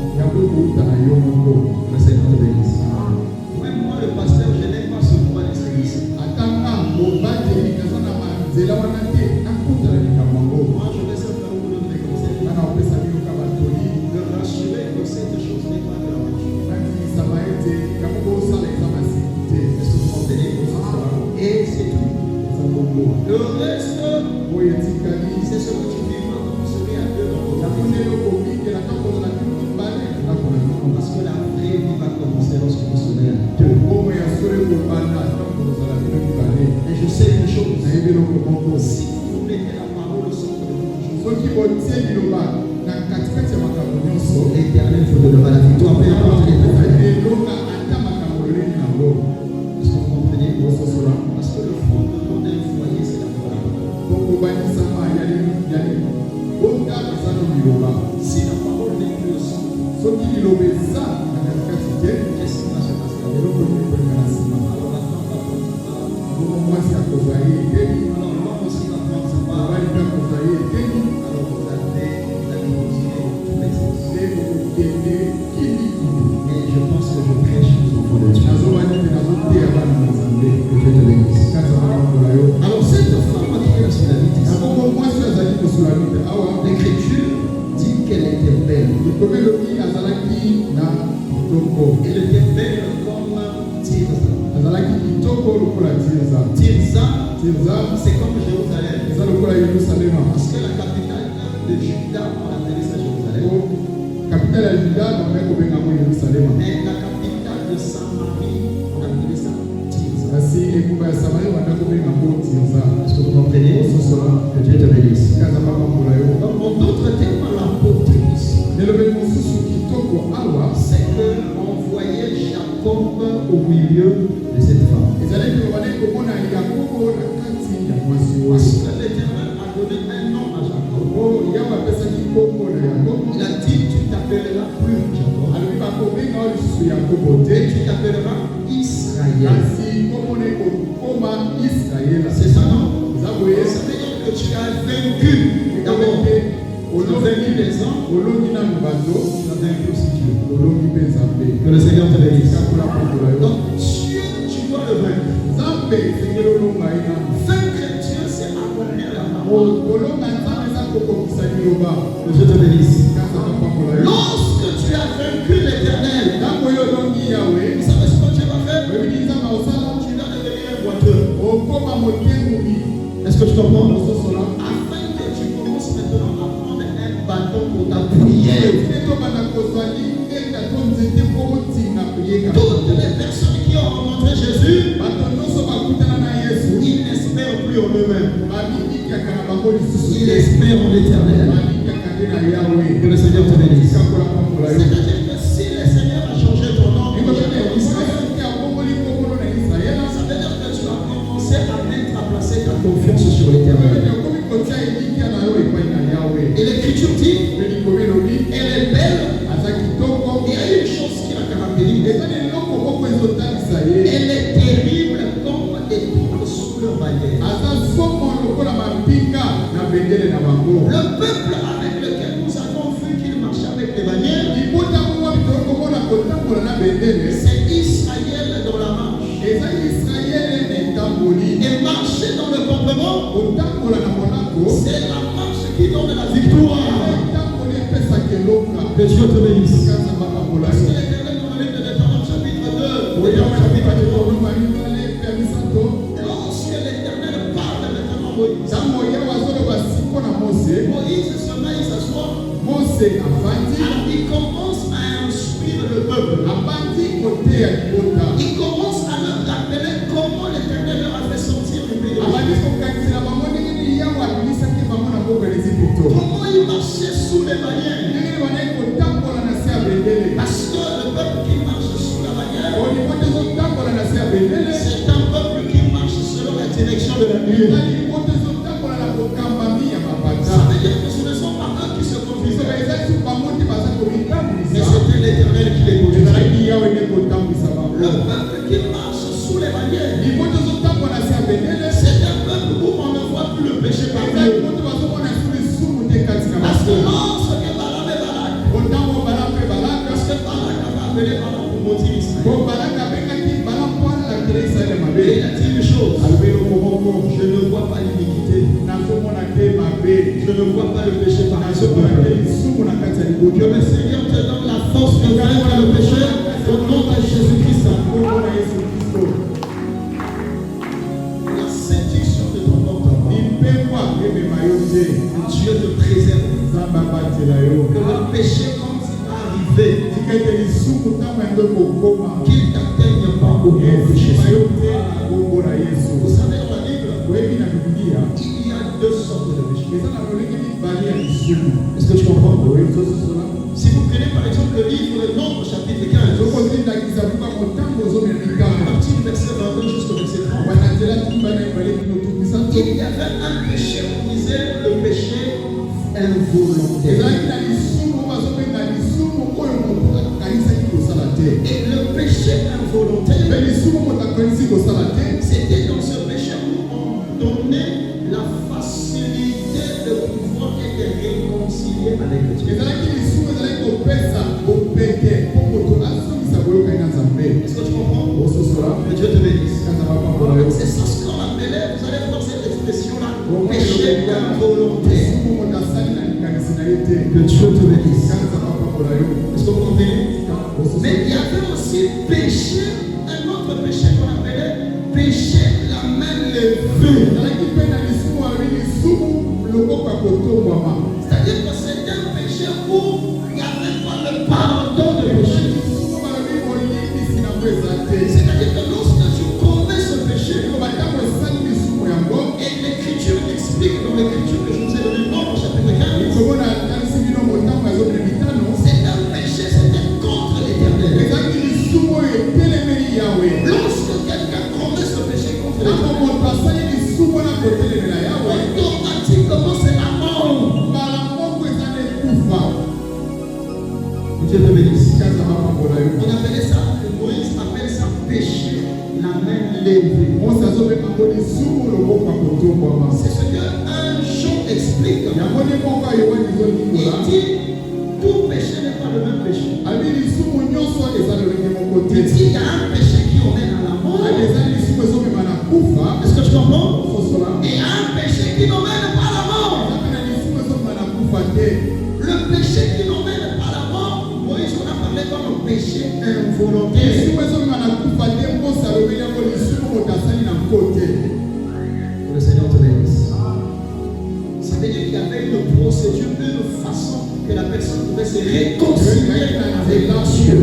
Le Seigneur te bénisse. Même moi, le pasteur, je n'ai pas ce droit de service. Moi, je vais simplement vous donner des conseils. De rassurer que cette chose n'est pas de la marche. Est-ce que vous comprenez? Et c'est tout. Le reste, c'est ce que tu vivras quand vous serez à deux dans votre vie. Parce que la vraie vie va commencer lorsque vous serez à deux. Et je sais une chose. Si vous mettez la parole au centre de votre vie, l'Éternel vous donnera la victoire. Peu importe les problèmes. Est-ce que vous comprenez? Parce que le fondement d'un foyer, c'est la parole. Si la parole n'est plus le centre, qu'est-ce qui va se passer? Alors la femme va prendre sa part. Alors l'homme aussi va prendre sa part. Alors vous allez continuer tous les sens. Et je pense que je prêche aux enfants de Dieu. Que Dieu te bénisse. Alors cette femme qui est la Sulamite, l'Écriture dit qu'elle était belle. Elle était belle comme Tirza. C'est comme Jérusalem. Parce que la capitale de Juda, on appelait ça Jérusalem. Mais la capitale de Samarie, on appelait ça Tirza. Est-ce que vous comprenez? Que Dieu te bénisse. Donc, en d'autres termes, la beauté ici, c'est qu'on voyait Jacob au milieu de cette femme. Parce que l'Éternel a donné un nom à Jacob. Il a dit, tu t'appelleras plus Jacob. Et tu t'appelleras Israël. C'est ça, non? Ça veut dire que tu as vaincu. D'abord, tu as vaincu les hommes. Tu as vaincu aussi Dieu. Que le Seigneur te bénisse. Donc, Dieu, tu dois le vaincre. Vaincre Dieu, c'est accomplir la parole. Que Dieu te bénisse. Lorsque tu as vaincu l'Éternel, vous savez ce que tu vas faire? Tu vas devenir un boiteux. Est-ce que tu comprends? Afin que tu commences maintenant à prendre un bâton pour t'appuyer. Toutes les personnes qui ont rencontré Jésus, ils n'espèrent plus en eux-mêmes. Ils espèrent en l'Éternel. Que le Seigneur te bénisse. C'est-à-dire que si le Seigneur a changé ton nom, il va changer ton histoire. Elle est terrible comme des troubles sous leur bannière. Le peuple avec lequel nous avons vu qu'il marchait avec les bannières, c'est Israël dans la marche. Et marcher dans le campement, c'est la marche qui donne la victoire. Que Dieu te bénisse. Parce que l'Éternel dans le livre de Deutéronome chapitre 2, lorsque l'Éternel parle maintenant à Moïse se met, il s'assoit. Alors il commence à instruire le peuple. Il commence à leur rappeler comment l'Éternel leur a fait sortir du pays. Comment il marchait sous les bannières. Parce que le peuple qui marche sous la bannière, c'est un peuple qui marche selon la direction de la nuit. Ça veut dire que ce ne sont pas eux qui se conduisent, mais c'était l'Éternel qui les conduisait. Le peuple qui marche sous les bannières, c'est un peuple où on ne voit plus le péché parmi eux. Parce que lorsque Balaam et Balak, parce que Balak avait appelé Balaam pour maudire Israël, et il a dit une chose: je ne vois pas l'iniquité, je ne vois pas le péché parmi ce peuple. Que le Seigneur te donne la force de vaincre le péché au nom de Jésus-Christ. La séduction de ton comportement, Dieu te préserve. Que le péché, quand il va arriver, qu'il t'atteigne pas au nom de Jésus. Vous savez, dans la Bible, il y a deux sortes de péchés. Est-ce que tu comprends? Si vous prenez par exemple le livre de Nombre, chapitre 15, à partir du verset 22 jusqu'au verset 30, il y avait un péché, on disait le péché involontaire. Et le péché involontaire, c'était dans ce péché où on donnait la facilité de pouvoir être réconcilié avec Dieu. Est-ce que tu comprends? Que Dieu te bénisse. C'est ça ce qu'on appelait, vous allez voir cette expression-là, péché involontaire. Que Dieu te bénisse. Est-ce que vous comprenez? Mais il y avait aussi péché, un autre péché qu'on appelait péché la main levée. C'est-à-dire que c'était un péché où il n'y avait pas le pardon de péché. C'est-à-dire que lorsque tu commets ce péché, et l'Écriture explique dans l'Écriture que je vous ai donné dans le chapitre 15, c'est un péché, c'était contre l'Éternel. Lorsque quelqu'un commet ce péché contre l'Éternel, automatiquement c'est la mort. Dieu te bénisse. On appelait ça, Moïse appelle ça péché, la main levée. C'est ce que un Jean explique. Il dit, tout péché n'est pas le même péché. Il dit, il y a un péché qui emmène à la mort. Est-ce que tu comprends? Et un péché qui n'emmène pas à la mort. Le péché qui n'emmène pas à la mort, Moïse on a parlé comme un péché involontaire. Le Seigneur te bénisse. Ça veut dire qu'il y avait une procédure, une façon que la personne pouvait se réconcilier avec Dieu.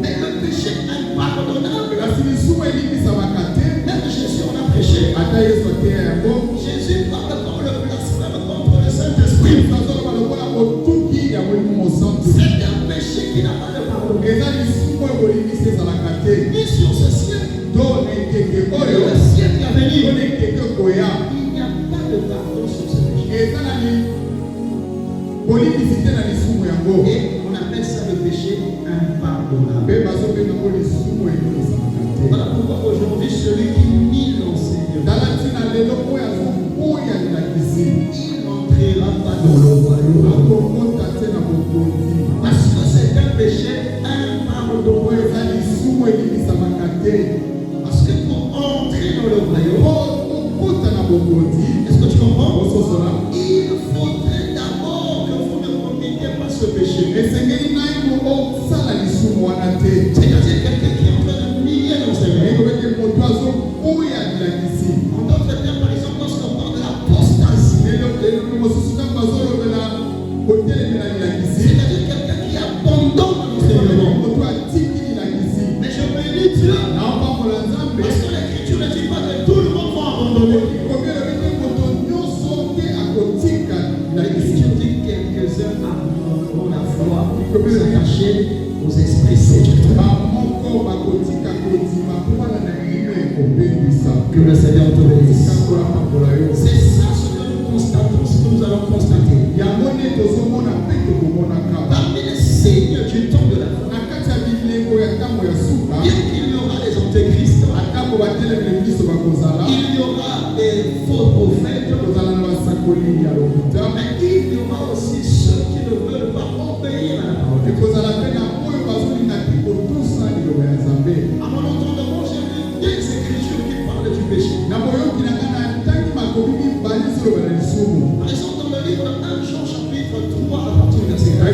Mais le péché impardonnable, même Jésus on a prêché. Jésus parle comme le blasphème contre le Saint-Esprit. C'est un péché qui n'a pas de pardon. Ni sur ce ciel, le ciel qui a venu, il n'y a pas de pardon sur ce péché. Et on appelle ça le péché impardonnable. impardonnable. Voilà pourquoi aujourd'hui, celui qui nie l'enseignant, il n'entrera pas dans le royaume. Parce que c'est un péché impardonnable. Parce que pour entrer dans le royaume, est-ce que tu comprends? Il faudrait d'abord que vous ne commetiez pas ce péché. C'est-à-dire quelqu'un qui est en train de nier l'enseignement. En d'autres termes, par exemple, lorsqu'on parle de l'apostasie, c'est-à-dire quelqu'un qui abandonne l'enseignement. Mais je bénis Dieu, parce que l'Écriture ne dit pas que tout le monde va abandonner. L'Écriture dit que quelques-uns abandonneront la foi pour s'attacher aux esprits séducteurs. Que le Seigneur te bénisse. C'est ça ce que nous constatons, ce que nous allons constater. Parmi les signes du temps de la fin, bien qu'il y aura des antéchrists, il y aura des faux prophètes, mais il y aura aussi ceux qui ne veulent pas obéir à la parole. À mon entendement, j'ai vu des écritures qui parlent du péché. Par exemple, dans le livre de 1 Jean chapitre 3 à partir du verset 4,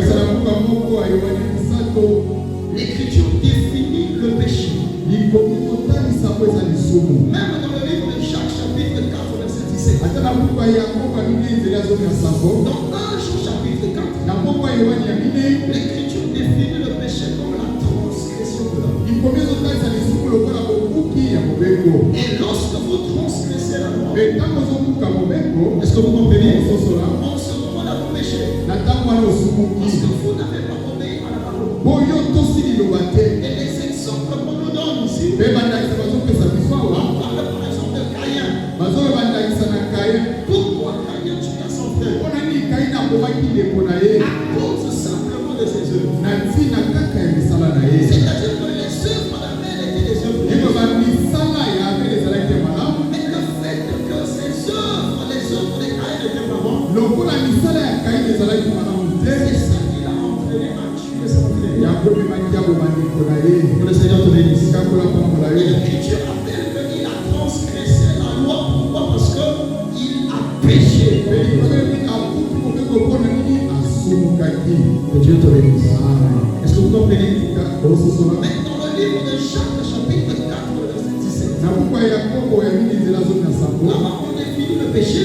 l'Écriture définit le péché. Même dans le livre de Jacques chapitre 4 verset 17. Dans 1 Jean chapitre 4, l'Écriture définit le péché comme la transgression de l'homme. Et lorsque vous transgressez la loi, est-ce que vous comprenez? En ce moment-là, vous péchez. Parce que vous n'avez pas obéi à la parole. Et les exemples qu'on nous donne ici, on parle par exemple de Caïn. Pourquoi Caïn tua son frère? À cause simplement de ses œuvres. C'est-à-dire que les œuvres d'Abel étaient des œuvres. Mais le fait que ces œuvres, les œuvres de Caïn étaient pas bonnes, c'est ça qui l'a entraîné à tuer son frère. Que le Seigneur te bénisse. Et l'Écriture appelle qu'il a transgressé la loi. Pourquoi? Parce qu'il a péché. Que Dieu te bénisse. Est-ce que vous comprenez? Mais dans le livre de Jacques, chapitre 4, verset 17, là-bas on définit le péché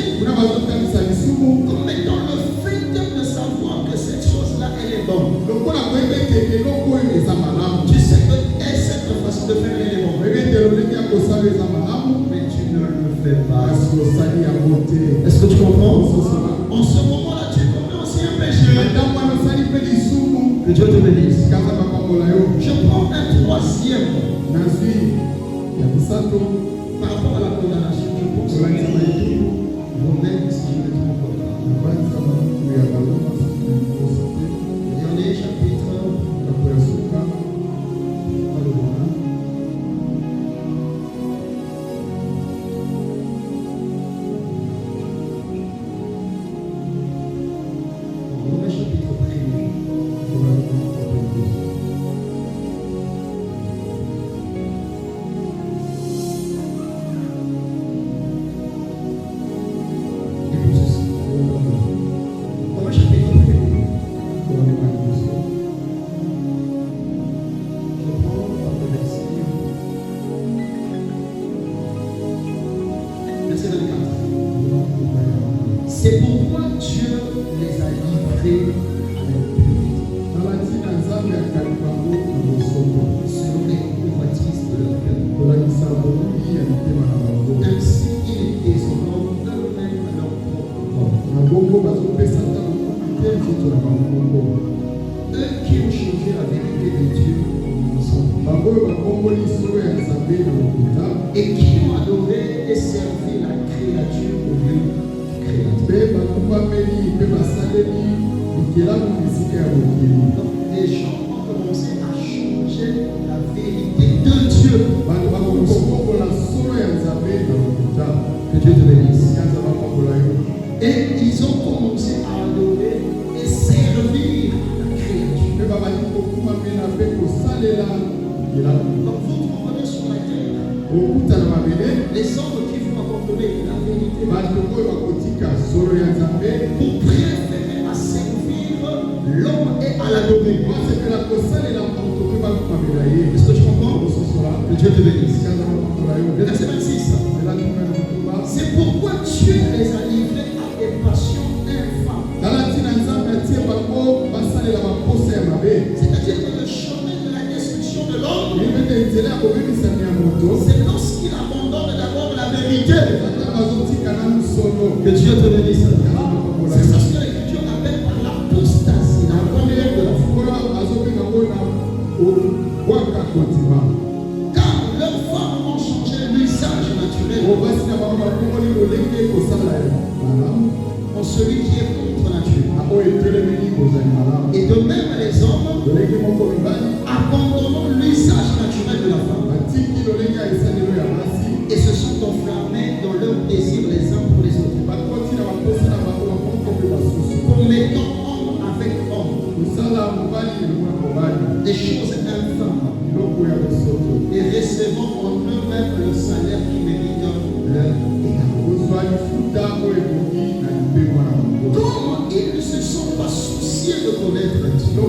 comme étant le fait de savoir que cette chose-là, elle est bonne. Tu sais que cette façon de faire, elle est bonne. Mais tu ne le fais pas. Est-ce que tu comprends? En ce moment-là, tu commets aussi un péché. Que Dieu te bénisse. Je prends un troisième par rapport à la condamnation. Je pense que Romains, si je ne me trompe pas. Dernier chapitre. Romains chapitre 1. C'est pourquoi Dieu les a livrés à l'impureté, selon les convoitises de leur cœur. Ainsi, ils déshonorent eux-mêmes leur propre corps. Eux qui ont changé la vérité de Dieu en mensonge. Et qui ont adoré et servi la créature au lieu du Créateur. Donc, les gens ont commencé à changer Donc vous trouverez sur la terre les hommes qui vont abandonner la vérité pour préférer à servir l'homme et à l'adorer. Est-ce que tu comprends? Que Dieu te bénisse. Verset 26. C'est pourquoi Dieu les a livrés à des passions infâmes. C'est-à-dire que le chemin de la destruction de l'homme, c'est lorsqu'il abandonne d'abord la vérité. Que Dieu te bénisse. C'est ça ce que l'Écriture appelle par l'apostasie, l'abandon de la foi. Car leurs femmes ont changé l'usage naturel en celui qui est contre nature. Et de même les hommes, abandonnant l'usage naturel de la femme, et se sont enflammés dans leurs désirs les uns pour les autres, commettant homme avec homme des choses infâmes, et recevant en eux-mêmes le salaire qui mérite leur égard. Comme ils ne se sont pas souciés de connaître Dieu,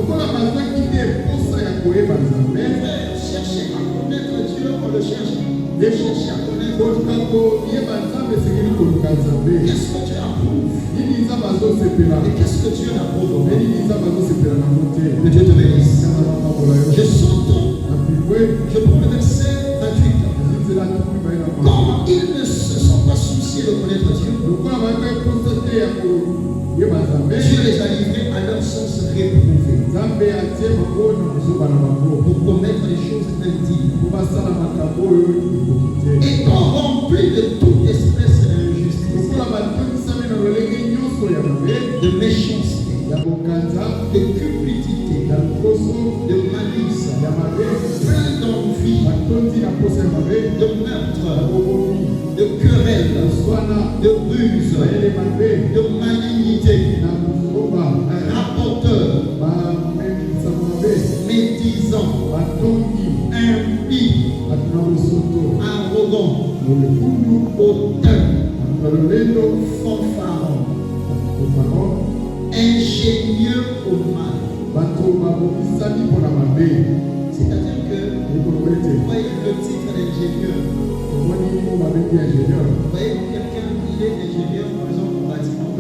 mes frères, chercher à connaître Dieu, on le cherche. Chercher à connaître Dieu. Qu'est-ce que Dieu approuve? Et qu'est-ce que Dieu n'approuve? Que Dieu te bénisse. Je saute. Je prends le verset 28. Comme ils ne se sont pas souciés de connaître Dieu, Dieu les a livrés à leur sens réprouvé pour commettre les choses indignes, étant remplis de toute espèce d'injustice, de méchanceté, de cupidité, de malice, plein d'envie, de meurtre, de querelle, de ruse, de malignité, rapporteur, médisant, impie, arrogant, hautain, fanfaron, ingénieux au mal. C'est-à-dire que vous voyez le titre d'ingénieur. Vous voyez quelqu'un qui est ingénieur, par exemple, au bâtiment.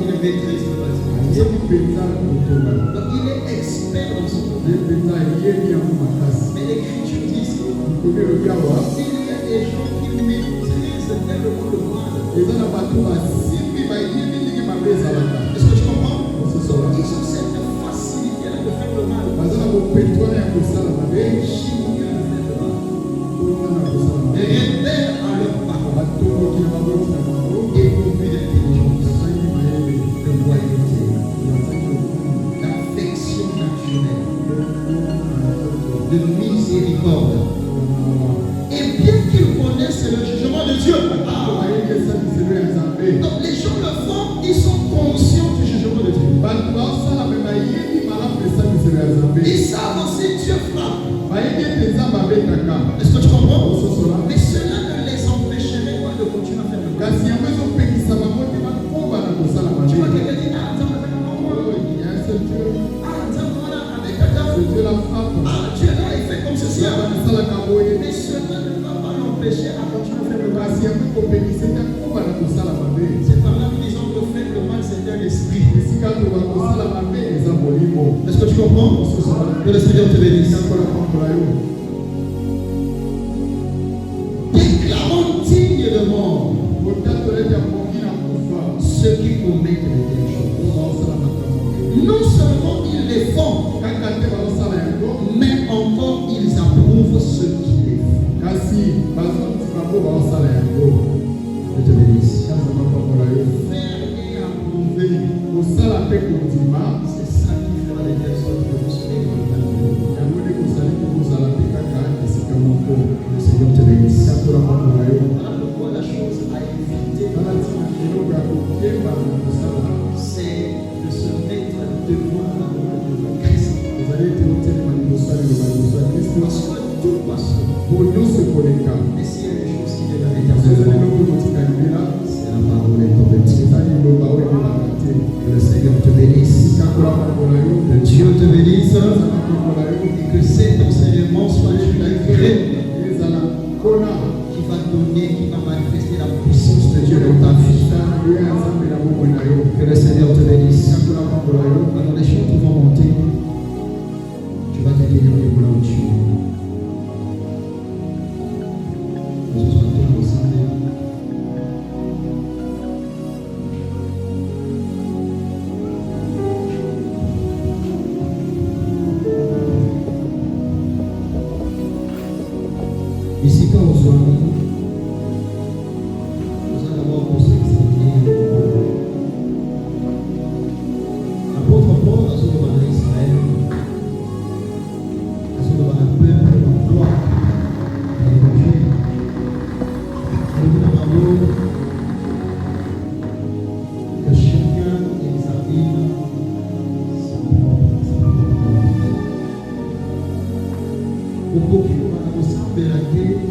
Il maîtrise le bâtiment. Donc il est expert dans son domaine. Mais l'Écriture dit ici, il y a des gens qui maîtrisent tellement le mal. Est-ce que tu comprends? Ils ont cette facilité-là de faire le mal. Ingénieux de faire le mal. Rebelles à leur parole. Dépourvus d'intelligence, de loyauté, d'affection naturelle, de miséricorde. Et bien qu'ils connaissent le jugement de Dieu, donc les gens le font, ils sont conscients du jugement de Dieu. Ils savent aussi Dieu frappe. Est-ce que tu comprends? Mais cela ne les empêcherait pas de continuer à faire le mal. Tu vois quelqu'un dit, ah, attends, avec un homme. Ah, attends, voilà, avec un gars. Ah, Dieu là, il fait comme ceci. Mais cela ne va pas l'empêcher à continuer à faire le mal. C'est par là que les hommes peuvent faire le mal, c'est un esprit. Est-ce que tu comprends? Que le Seigneur te bénisse. Déclarons digne de mort ceux qui commettent les telles choses. Non seulement ils les font, mais encore ils approuvent ceux qui les font. Que te bénisse. Faire et approuver, c'est ça qui fera les personnes que vous serez dans le mal. Le Seigneur te bénisse. Voilà pourquoi la chose à éviter, c'est de se mettre devant la parole de Christ. Et s'il y a des choses qui demeurent éternellement, c'est la parole est tombée dessus. Que le Seigneur te bénisse. Que Dieu te bénisse. Et que cet enseignement soit une graine qui va donner, qui va manifester la puissance de Dieu dans ta vie. Que le Seigneur te bénisse. Alors les choses vont monter. Tu vas te tenir debout là où tu es. Nous sommes tous ensemble. Ici, quand on soit nous allons d'abord pour s'examiner. L'apôtre Paul a souvent demandé à Israël, a souvent demandé à peuple de gloire à l'évangile. Nous demandons que chacun examine son propre vie. Au bout de la guerre,